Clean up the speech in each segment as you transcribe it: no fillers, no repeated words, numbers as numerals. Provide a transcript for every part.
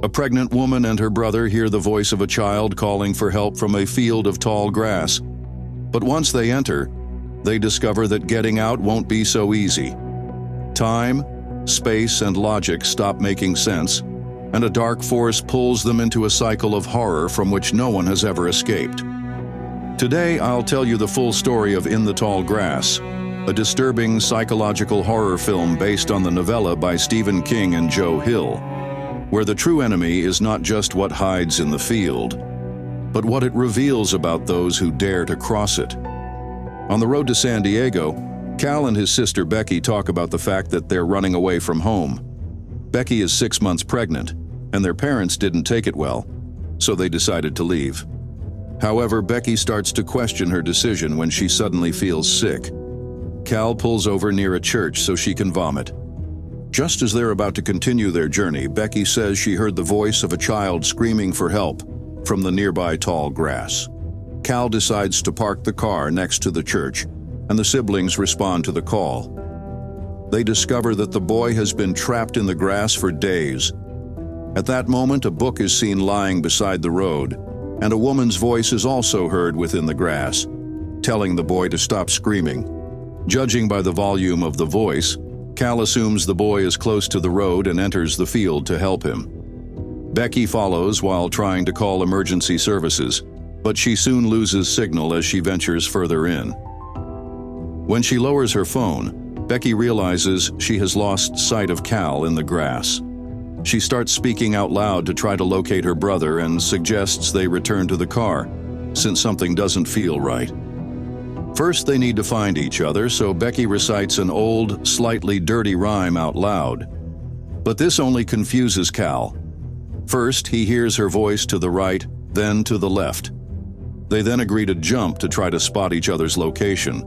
A pregnant woman and her brother hear the voice of a child calling for help from a field of tall grass. But once they enter, they discover that getting out won't be so easy. Time, space, and logic stop making sense, and a dark force pulls them into a cycle of horror from which no one has ever escaped. Today, I'll tell you the full story of In the Tall Grass, a disturbing psychological horror film based on the novella by Stephen King and Joe Hill, where the true enemy is not just what hides in the field, but what it reveals about those who dare to cross it. On the road to San Diego, Cal and his sister Becky talk about the fact that they're running away from home. Becky is 6 months pregnant, and their parents didn't take it well, so they decided to leave. However, Becky starts to question her decision when she suddenly feels sick. Cal pulls over near a church so she can vomit. Just as they're about to continue their journey, Becky says she heard the voice of a child screaming for help from the nearby tall grass. Cal decides to park the car next to the church, and the siblings respond to the call. They discover that the boy has been trapped in the grass for days. At that moment, a book is seen lying beside the road, and a woman's voice is also heard within the grass, telling the boy to stop screaming. Judging by the volume of the voice, Cal assumes the boy is close to the road and enters the field to help him. Becky follows while trying to call emergency services, but she soon loses signal as she ventures further in. When she lowers her phone, Becky realizes she has lost sight of Cal in the grass. She starts speaking out loud to try to locate her brother and suggests they return to the car, since something doesn't feel right. First, they need to find each other, so Becky recites an old, slightly dirty rhyme out loud. But this only confuses Cal. First, he hears her voice to the right, then to the left. They then agree to jump to try to spot each other's location.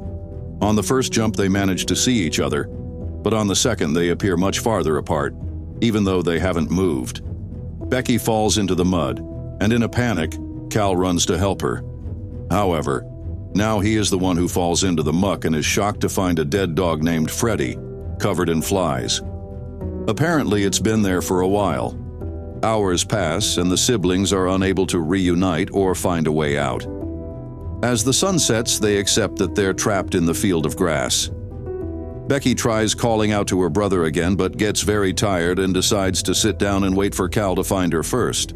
On the first jump, they manage to see each other, but on the second, they appear much farther apart, even though they haven't moved. Becky falls into the mud, and in a panic, Cal runs to help her. However, now he is the one who falls into the muck and is shocked to find a dead dog named Freddy, covered in flies. Apparently, it's been there for a while. Hours pass, and the siblings are unable to reunite or find a way out. As the sun sets, they accept that they're trapped in the field of grass. Becky tries calling out to her brother again, but gets very tired and decides to sit down and wait for Cal to find her first.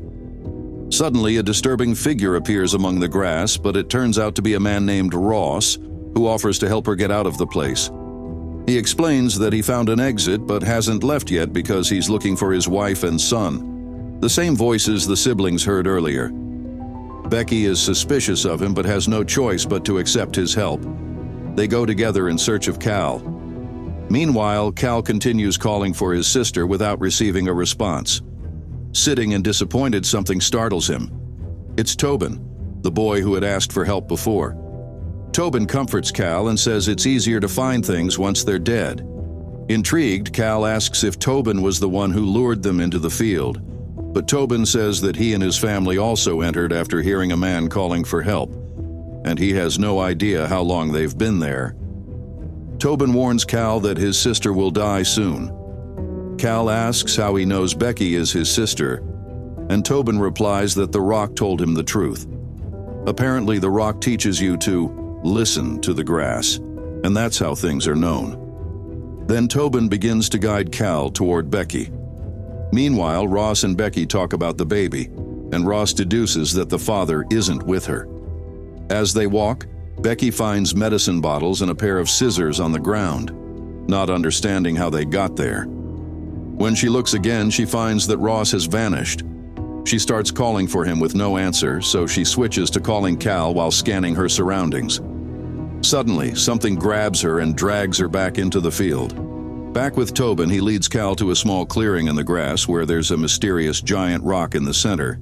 Suddenly, a disturbing figure appears among the grass, but it turns out to be a man named Ross, who offers to help her get out of the place. He explains that he found an exit but hasn't left yet because he's looking for his wife and son, the same voices the siblings heard earlier. Becky is suspicious of him but has no choice but to accept his help. They go together in search of Cal. Meanwhile, Cal continues calling for his sister without receiving a response. Sitting and disappointed, something startles him. It's Tobin, the boy who had asked for help before. Tobin comforts Cal and says it's easier to find things once they're dead. Intrigued, Cal asks if Tobin was the one who lured them into the field, but Tobin says that he and his family also entered after hearing a man calling for help, and he has no idea how long they've been there. Tobin warns Cal that his sister will die soon. Cal asks how he knows Becky is his sister, and Tobin replies that the rock told him the truth. Apparently, the rock teaches you to listen to the grass, and that's how things are known. Then Tobin begins to guide Cal toward Becky. Meanwhile, Ross and Becky talk about the baby, and Ross deduces that the father isn't with her. As they walk, Becky finds medicine bottles and a pair of scissors on the ground, not understanding how they got there. When she looks again, she finds that Ross has vanished. She starts calling for him with no answer, so she switches to calling Cal while scanning her surroundings. Suddenly, something grabs her and drags her back into the field. Back with Tobin, he leads Cal to a small clearing in the grass where there's a mysterious giant rock in the center.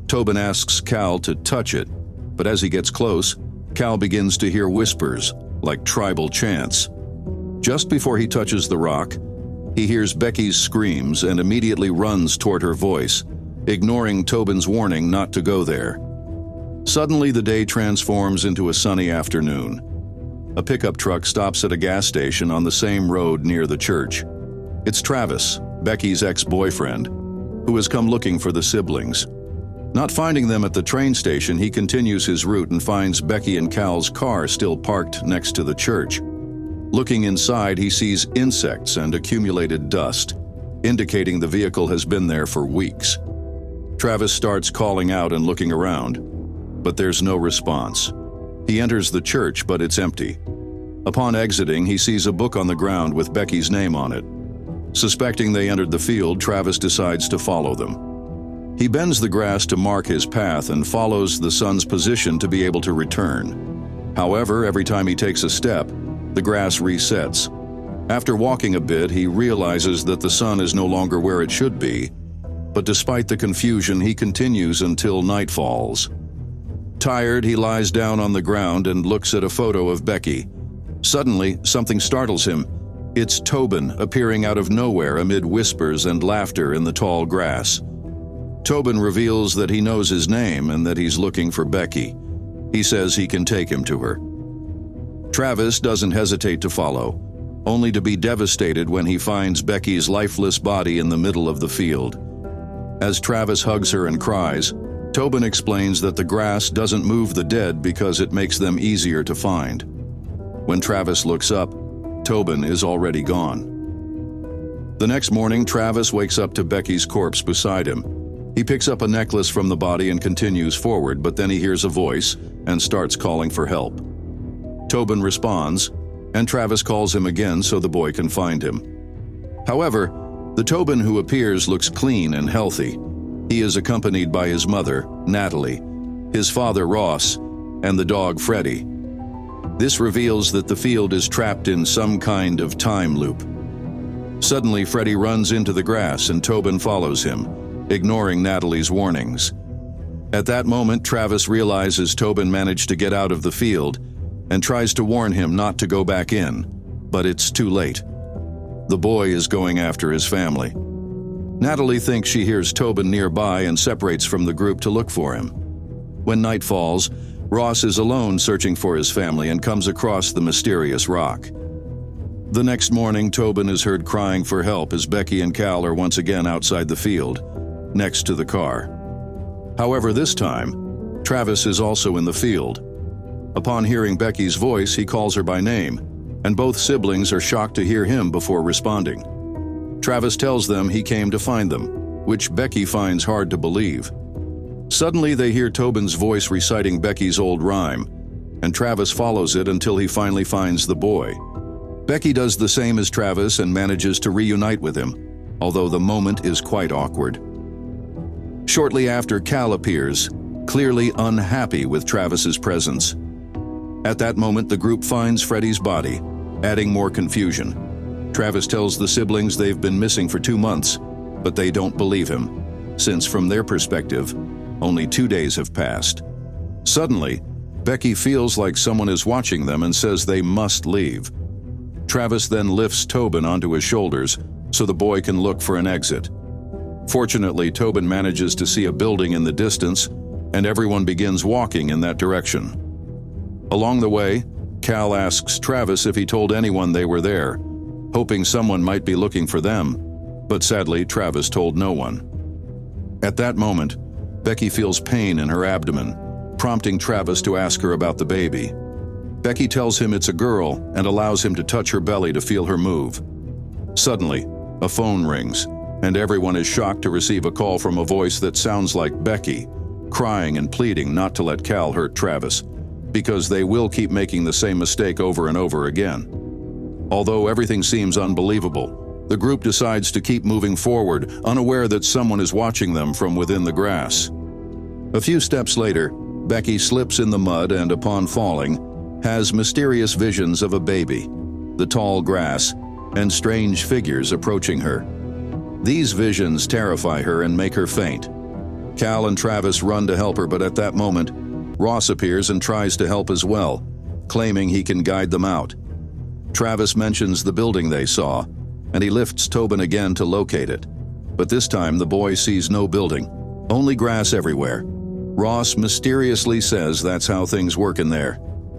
Tobin asks Cal to touch it, but as he gets close, Cal begins to hear whispers, like tribal chants. Just before he touches the rock, he hears Becky's screams and immediately runs toward her voice, ignoring Tobin's warning not to go there. Suddenly, the day transforms into a sunny afternoon. A pickup truck stops at a gas station on the same road near the church. It's Travis, Becky's ex-boyfriend. who has come looking for the siblings. Not finding them at the train station, he continues his route and finds Becky and Cal's car still parked next to the church. Looking inside, he sees insects and accumulated dust, indicating the vehicle has been there for weeks. Travis starts calling out and looking around, but there's no response. He enters the church, but it's empty. Upon exiting, he sees a book on the ground with Becky's name on it. Suspecting they entered the field, Travis decides to follow them. He bends the grass to mark his path and follows the sun's position to be able to return. However, every time he takes a step, the grass resets. After walking a bit, he realizes that the sun is no longer where it should be, but despite the confusion, he continues until night falls. Tired, he lies down on the ground and looks at a photo of Becky. Suddenly, something startles him. It's Tobin appearing out of nowhere amid whispers and laughter in the tall grass. Tobin reveals that he knows his name and that he's looking for Becky. He says he can take him to her. Travis doesn't hesitate to follow, only to be devastated when he finds Becky's lifeless body in the middle of the field. As Travis hugs her and cries, Tobin explains that the grass doesn't move the dead because it makes them easier to find. When Travis looks up, Tobin is already gone. The next morning, Travis wakes up to Becky's corpse beside him. He picks up a necklace from the body and continues forward, but then he hears a voice and starts calling for help. Tobin responds, and Travis calls him again so the boy can find him. However, the Tobin who appears looks clean and healthy. He is accompanied by his mother, Natalie, his father, Ross, and the dog, Freddie. This reveals that the field is trapped in some kind of time loop. Suddenly, Freddie runs into the grass and Tobin follows him, ignoring Natalie's warnings. At that moment, Travis realizes Tobin managed to get out of the field and tries to warn him not to go back in, but it's too late. The boy is going after his family. Natalie thinks she hears Tobin nearby and separates from the group to look for him. When night falls, Ross is alone searching for his family and comes across the mysterious rock. The next morning, Tobin is heard crying for help as Becky and Cal are once again outside the field, next to the car. However, this time, Travis is also in the field. Upon hearing Becky's voice, he calls her by name, and both siblings are shocked to hear him before responding. Travis tells them he came to find them, which Becky finds hard to believe. Suddenly, they hear Tobin's voice reciting Becky's old rhyme, and Travis follows it until he finally finds the boy. Becky does the same as Travis and manages to reunite with him, although the moment is quite awkward. Shortly after, Cal appears, clearly unhappy with Travis's presence. At that moment, the group finds Freddie's body, adding more confusion. Travis tells the siblings they've been missing for 2 months, but they don't believe him, since from their perspective, only 2 days have passed. Suddenly, Becky feels like someone is watching them and says they must leave. Travis then lifts Tobin onto his shoulders so the boy can look for an exit. Fortunately, Tobin manages to see a building in the distance, and everyone begins walking in that direction. Along the way, Cal asks Travis if he told anyone they were there, hoping someone might be looking for them, but sadly, Travis told no one. At that moment, Becky feels pain in her abdomen, prompting Travis to ask her about the baby. Becky tells him it's a girl and allows him to touch her belly to feel her move. Suddenly, a phone rings, and everyone is shocked to receive a call from a voice that sounds like Becky, crying and pleading not to let Cal hurt Travis, because they will keep making the same mistake over and over again. Although everything seems unbelievable, the group decides to keep moving forward, unaware that someone is watching them from within the grass. A few steps later, Becky slips in the mud and, upon falling, has mysterious visions of a baby, the tall grass, and strange figures approaching her. These visions terrify her and make her faint. Cal and Travis run to help her, but at that moment, Ross appears and tries to help as well, claiming he can guide them out. Travis mentions the building they saw, and he lifts Tobin again to locate it. But this time, the boy sees no building, only grass everywhere. Ross mysteriously says that's how things work in there.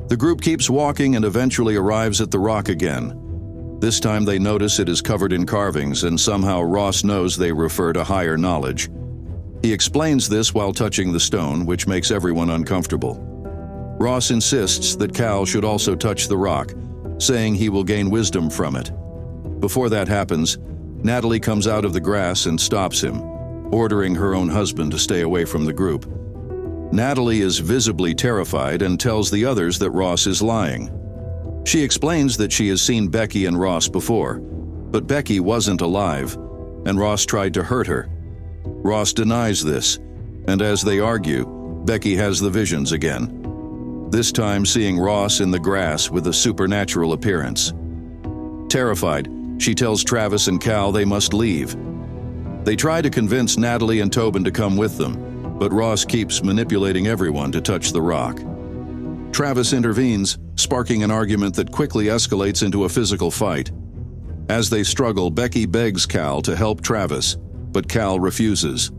The group keeps walking and eventually arrives at the rock again. This time they notice it is covered in carvings, and somehow Ross knows they refer to higher knowledge. He explains this while touching the stone, which makes everyone uncomfortable. Ross insists that Cal should also touch the rock, saying he will gain wisdom from it. Before that happens, Natalie comes out of the grass and stops him, ordering her own husband to stay away from the group. Natalie is visibly terrified and tells the others that Ross is lying. She explains that she has seen Becky and Ross before, but Becky wasn't alive, and Ross tried to hurt her. Ross denies this, and as they argue, Becky has the visions again, this time seeing Ross in the grass with a supernatural appearance. Terrified, she tells Travis and Cal they must leave. They try to convince Natalie and Tobin to come with them, but Ross keeps manipulating everyone to touch the rock. Travis intervenes, sparking an argument that quickly escalates into a physical fight. As they struggle, Becky begs Cal to help Travis, but Cal refuses.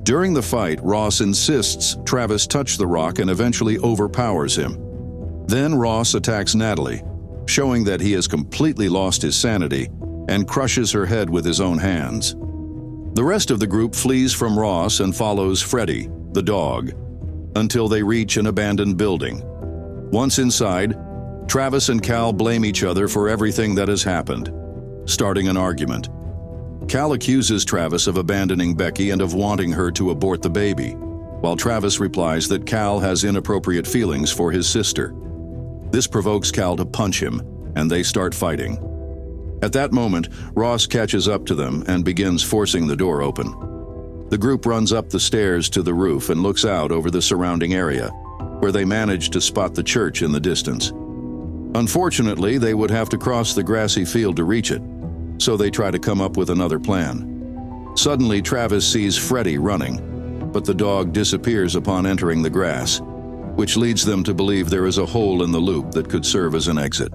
During the fight, Ross insists Travis touch the rock and eventually overpowers him. Then Ross attacks Natalie, showing that he has completely lost his sanity, and crushes her head with his own hands. The rest of the group flees from Ross and follows Freddy, the dog, until they reach an abandoned building. Once inside, Travis and Cal blame each other for everything that has happened, starting an argument. Cal accuses Travis of abandoning Becky and of wanting her to abort the baby, while Travis replies that Cal has inappropriate feelings for his sister. This provokes Cal to punch him, and they start fighting. At that moment, Ross catches up to them and begins forcing the door open. The group runs up the stairs to the roof and looks out over the surrounding area, where they manage to spot the church in the distance. Unfortunately, they would have to cross the grassy field to reach it, so they try to come up with another plan. Suddenly, Travis sees Freddy running, but the dog disappears upon entering the grass, which leads them to believe there is a hole in the loop that could serve as an exit.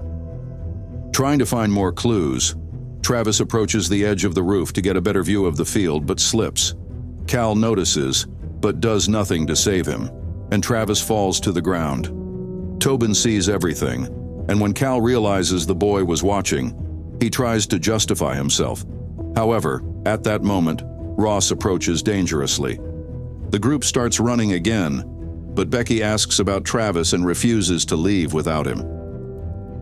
Trying to find more clues, Travis approaches the edge of the roof to get a better view of the field but slips. Cal notices, but does nothing to save him, and Travis falls to the ground. Tobin sees everything, and when Cal realizes the boy was watching, he tries to justify himself. However, at that moment, Ross approaches dangerously. The group starts running again, but Becky asks about Travis and refuses to leave without him.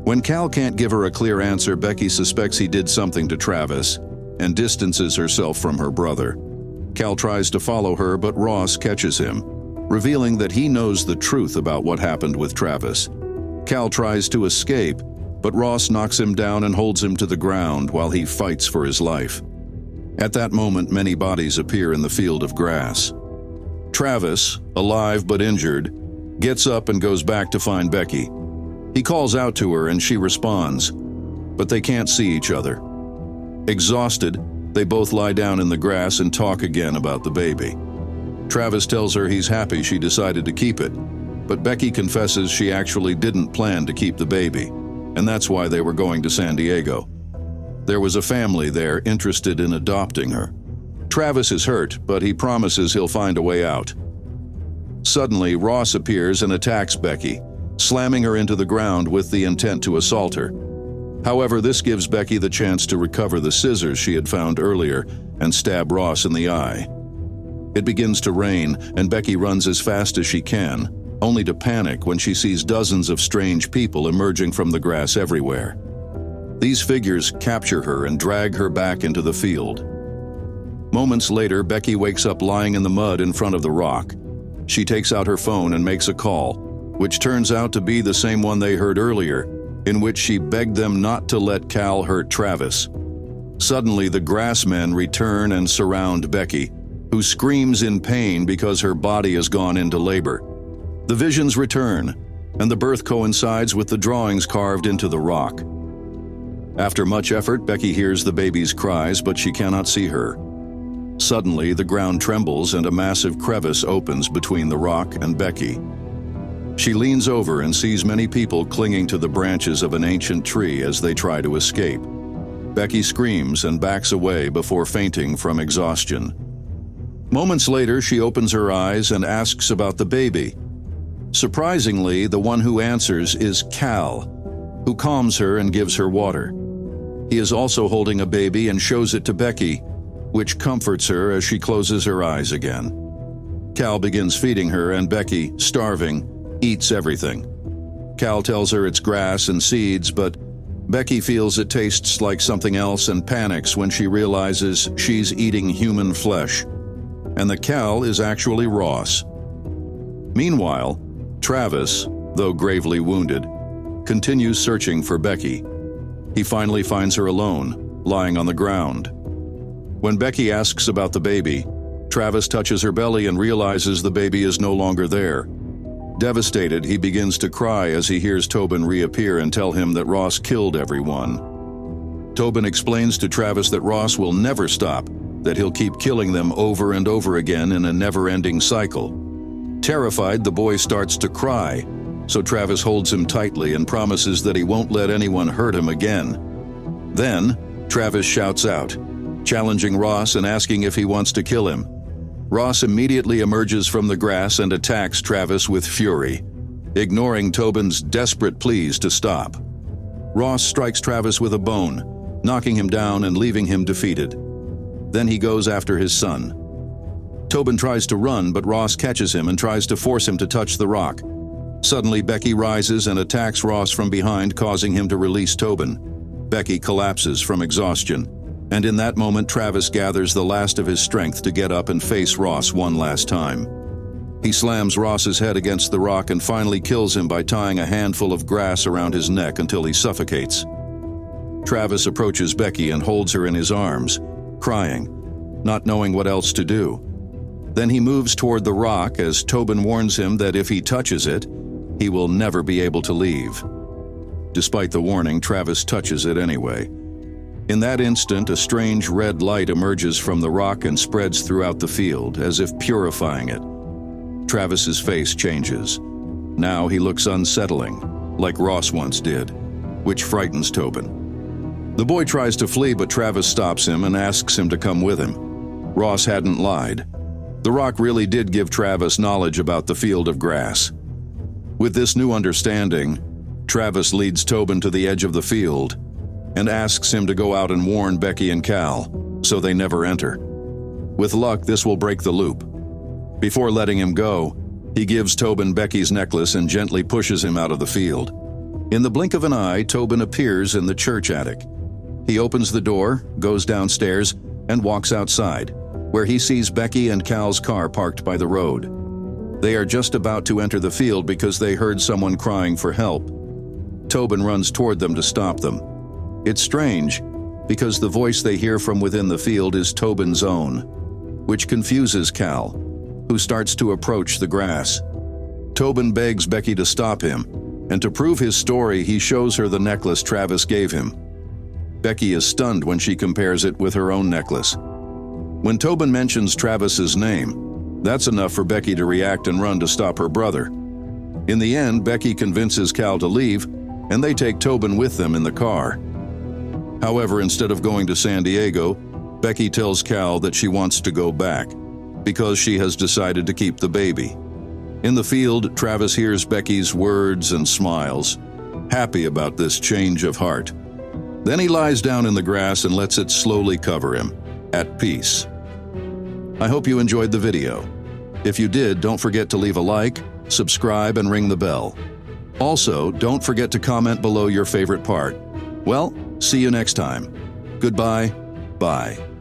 When Cal can't give her a clear answer, Becky suspects he did something to Travis and distances herself from her brother. Cal tries to follow her, but Ross catches him, revealing that he knows the truth about what happened with Travis. Cal tries to escape, but Ross knocks him down and holds him to the ground while he fights for his life. At that moment, many bodies appear in the field of grass. Travis, alive but injured, gets up and goes back to find Becky. He calls out to her and she responds, but they can't see each other. Exhausted, they both lie down in the grass and talk again about the baby. Travis tells her he's happy she decided to keep it, but Becky confesses she actually didn't plan to keep the baby, and that's why they were going to San Diego. There was a family there interested in adopting her. Travis is hurt, but he promises he'll find a way out. Suddenly, Ross appears and attacks Becky, slamming her into the ground with the intent to assault her. However, this gives Becky the chance to recover the scissors she had found earlier and stab Ross in the eye. It begins to rain, and Becky runs as fast as she can, only to panic when she sees dozens of strange people emerging from the grass everywhere. These figures capture her and drag her back into the field. Moments later, Becky wakes up lying in the mud in front of the rock. She takes out her phone and makes a call, which turns out to be the same one they heard earlier, in which she begged them not to let Cal hurt Travis. Suddenly, the grassmen return and surround Becky, who screams in pain because her body has gone into labor. The visions return, and the birth coincides with the drawings carved into the rock. After much effort, Becky hears the baby's cries, but she cannot see her. Suddenly, the ground trembles and a massive crevice opens between the rock and Becky. She leans over and sees many people clinging to the branches of an ancient tree as they try to escape. Becky screams and backs away before fainting from exhaustion. Moments later, she opens her eyes and asks about the baby. Surprisingly, the one who answers is Cal, who calms her and gives her water. He is also holding a baby and shows it to Becky, which comforts her as she closes her eyes again. Cal begins feeding her, and Becky, starving, eats everything. Cal tells her it's grass and seeds, but Becky feels it tastes like something else and panics when she realizes she's eating human flesh, and the Cal is actually Ross. Meanwhile, Travis, though gravely wounded, continues searching for Becky. He finally finds her alone, lying on the ground. When Becky asks about the baby, Travis touches her belly and realizes the baby is no longer there. Devastated, he begins to cry as he hears Tobin reappear and tell him that Ross killed everyone. Tobin explains to Travis that Ross will never stop, that he'll keep killing them over and over again in a never-ending cycle. Terrified, the boy starts to cry, so Travis holds him tightly and promises that he won't let anyone hurt him again. Then, Travis shouts out, challenging Ross and asking if he wants to kill him. Ross immediately emerges from the grass and attacks Travis with fury, ignoring Tobin's desperate pleas to stop. Ross strikes Travis with a bone, knocking him down and leaving him defeated. Then he goes after his son. Tobin tries to run, but Ross catches him and tries to force him to touch the rock. Suddenly, Becky rises and attacks Ross from behind, causing him to release Tobin. Becky collapses from exhaustion, and in that moment, Travis gathers the last of his strength to get up and face Ross one last time. He slams Ross's head against the rock and finally kills him by tying a handful of grass around his neck until he suffocates. Travis approaches Becky and holds her in his arms, crying, not knowing what else to do. Then he moves toward the rock as Tobin warns him that if he touches it, he will never be able to leave. Despite the warning, Travis touches it anyway. In that instant, a strange red light emerges from the rock and spreads throughout the field, as if purifying it. Travis's face changes. Now he looks unsettling, like Ross once did, which frightens Tobin. The boy tries to flee, but Travis stops him and asks him to come with him. Ross hadn't lied. The rock really did give Travis knowledge about the field of grass. With this new understanding, Travis leads Tobin to the edge of the field and asks him to go out and warn Becky and Cal, so they never enter. With luck, this will break the loop. Before letting him go, he gives Tobin Becky's necklace and gently pushes him out of the field. In the blink of an eye, Tobin appears in the church attic. He opens the door, goes downstairs, and walks outside, where he sees Becky and Cal's car parked by the road. They are just about to enter the field because they heard someone crying for help. Tobin runs toward them to stop them. It's strange, because the voice they hear from within the field is Tobin's own, which confuses Cal, who starts to approach the grass. Tobin begs Becky to stop him, and to prove his story, he shows her the necklace Travis gave him. Becky is stunned when she compares it with her own necklace. When Tobin mentions Travis's name, that's enough for Becky to react and run to stop her brother. In the end, Becky convinces Cal to leave, and they take Tobin with them in the car. However, instead of going to San Diego, Becky tells Cal that she wants to go back, because she has decided to keep the baby. In the field, Travis hears Becky's words and smiles, happy about this change of heart. Then he lies down in the grass and lets it slowly cover him, at peace. I hope you enjoyed the video. If you did, don't forget to leave a like, subscribe, and ring the bell. Also, don't forget to comment below your favorite part. Well, see you next time. Goodbye. Bye.